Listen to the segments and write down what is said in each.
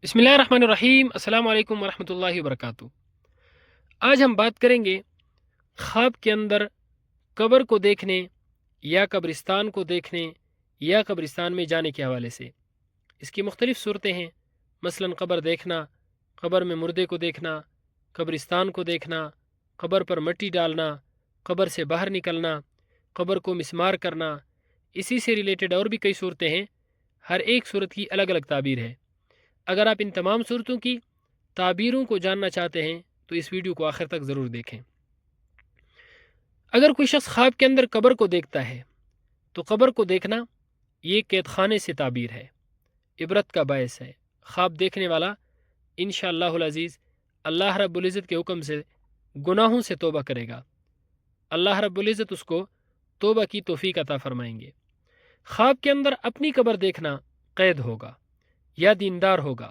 बिस्मिल्लाहिर्रहमानिर्रहीम। अस्सलाम वालेकुम वरहमतुल्लाहि वबरकातुहू। आज हम बात करेंगे ख्वाब के अंदर कब्र को देखने या कब्रिस्तान को देखने या कब्रिस्तान में जाने के हवाले से। इसकी मुख्तलिफ़ सूरतें हैं, मसलन कब्र देखना, कब्र में मुर्दे को देखना, कब्रिस्तान को देखना, कब्र पर मिट्टी डालना, कब्र से बाहर निकलना, कब्र को मिस्मार करना। इसी से रिलेटेड और भी कई सूरतें हैं। हर एक सूरत की अलग अलग ताबीर है। अगर आप इन तमाम सूरतों की ताबीरों को जानना चाहते हैं तो इस वीडियो को आखिर तक ज़रूर देखें। अगर कोई शख्स ख्वाब के अंदर कब्र को देखता है तो कब्र को देखना ये कैद खाने से ताबीर है, इबरत का बायस है। ख्वाब देखने वाला इंशाअल्लाहुल अज़ीज़ अल्लाह रब्बुल इज़्ज़त के हुक्म से गुनाहों से तौबा करेगा। अल्लाह रब्बुल इज़्ज़त उसको तौबा की तौफीक अता फरमाएंगे। ख्वाब के अंदर अपनी कब्र देखना कैद होगा या दीनदार होगा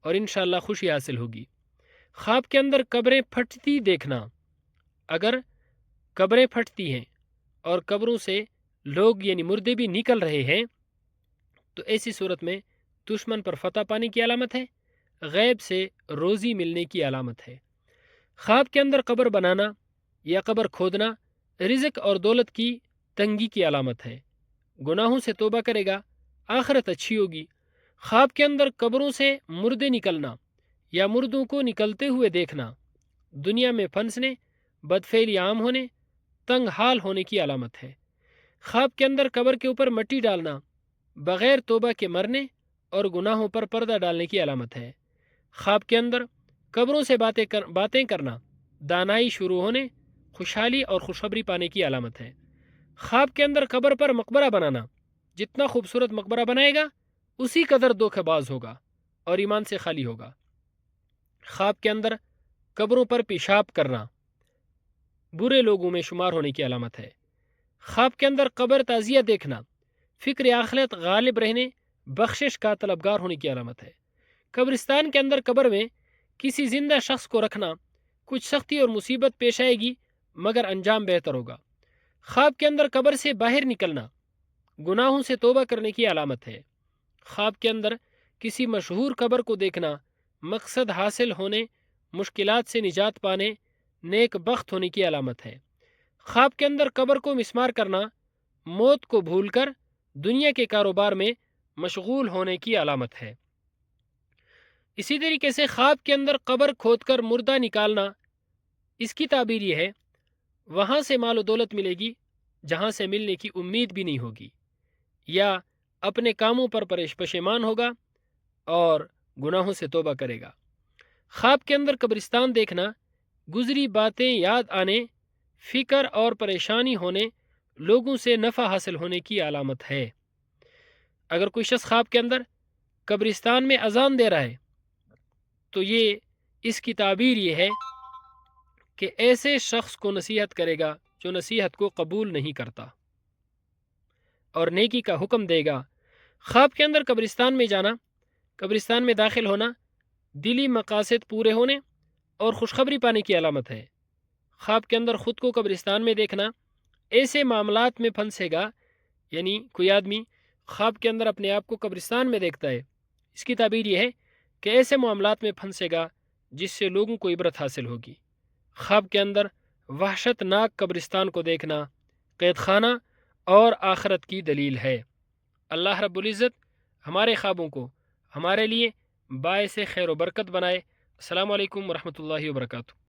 और इंशाअल्लाह खुशी हासिल होगी। ख्वाब के अंदर कब्रें फटती देखना, अगर कब्रें फटती हैं और कब्रों से लोग यानी मुर्दे भी निकल रहे हैं तो ऐसी सूरत में दुश्मन पर फतह पाने की अलामत है, गैब से रोज़ी मिलने की अलामत है। ख्वाब के अंदर कब्र बनाना या कब्र खोदना रिज़्क और दौलत की तंगी की अलामत है। गुनाहों से तौबा करेगा, आखिरत अच्छी होगी। ख्वाब के अंदर कब्रों से मुर्दे निकलना या मुर्दों को निकलते हुए देखना दुनिया में फंसने, बदफेली आम होने, तंग हाल होने की अलामत है। ख्वाब के अंदर कब्र के ऊपर मिट्टी डालना बग़ैर तौबा के मरने और गुनाहों पर पर्दा डालने की अलामत है। ख्वाब के अंदर कब्रों से बातें करना दानाई शुरू होने, खुशहाली और खुशखबरी पाने की अलामत है। ख्वाब के अंदर कब्र पर मकबरा बनाना, जितना खूबसूरत मकबरा बनाएगा उसी कदर धोखेबाज होगा और ईमान से खाली होगा। ख्वाब के अंदर कब्रों पर पेशाब करना बुरे लोगों में शुमार होने की अलामत है। ख्वाब के अंदर कब्र ताज़िया देखना फ़िक्र आखिरत गालिब रहने, बख्शिश का तलबगार होने की अलामत है। कब्रिस्तान के अंदर कब्र में किसी जिंदा शख्स को रखना, कुछ सख्ती और मुसीबत पेश आएगी मगर अंजाम बेहतर होगा। ख्वाब के अंदर कब्र से बाहर निकलना गुनाहों से तौबा करने की अलामत है। ख्वाब के अंदर किसी मशहूर कब्र को देखना मकसद हासिल होने, मुश्किलात से निजात पाने, नेक बख्त होने की अलामत है। ख्वाब के अंदर कब्र को मिस्मार करना मौत को भूलकर दुनिया के कारोबार में मशगूल होने की अलामत है। इसी तरीके से ख्वाब के अंदर कब्र खोदकर मुर्दा निकालना, इसकी ताबीर ये है वहाँ से माल दौलत मिलेगी जहाँ से मिलने की उम्मीद भी नहीं होगी, या अपने कामों पर पशेमान होगा और गुनाहों से तौबा करेगा। ख्वाब के अंदर कब्रिस्तान देखना गुजरी बातें याद आने, फिक्र और परेशानी होने, लोगों से नफ़ा हासिल होने की अलामत है। अगर कोई शख्स ख्वाब के अंदर कब्रिस्तान में अजान दे रहा है तो ये इसकी ताबीर ये है कि ऐसे शख्स को नसीहत करेगा जो नसीहत को कबूल नहीं करता और नेकी का हुक्म देगा। ख्वाब के अंदर कब्रिस्तान में जाना, कब्रिस्तान में दाखिल होना दिली मकासद पूरे होने और खुशखबरी पाने की अलामत है। ख्वाब के अंदर ख़ुद को कब्रिस्तान में देखना ऐसे मामलात में फंसेगा, यानी कोई आदमी ख्वाब के अंदर अपने आप को कब्रिस्तान में देखता है, इसकी ताबीर यह है कि ऐसे मामलात में फंसेगा जिससे लोगों को इबरत हासिल होगी। ख्वाब के अंदर वहशतनाक कब्रिस्तान को देखना कैद खाना और आखरत की दलील है। अल्लाह रब्बुल इज़्ज़त हमारे ख्वाबों को हमारे लिए बायसे खैर व बरकत बनाए। अस्सलामु अलैकुम वरहमतुल्लाहि वबरकातुहू।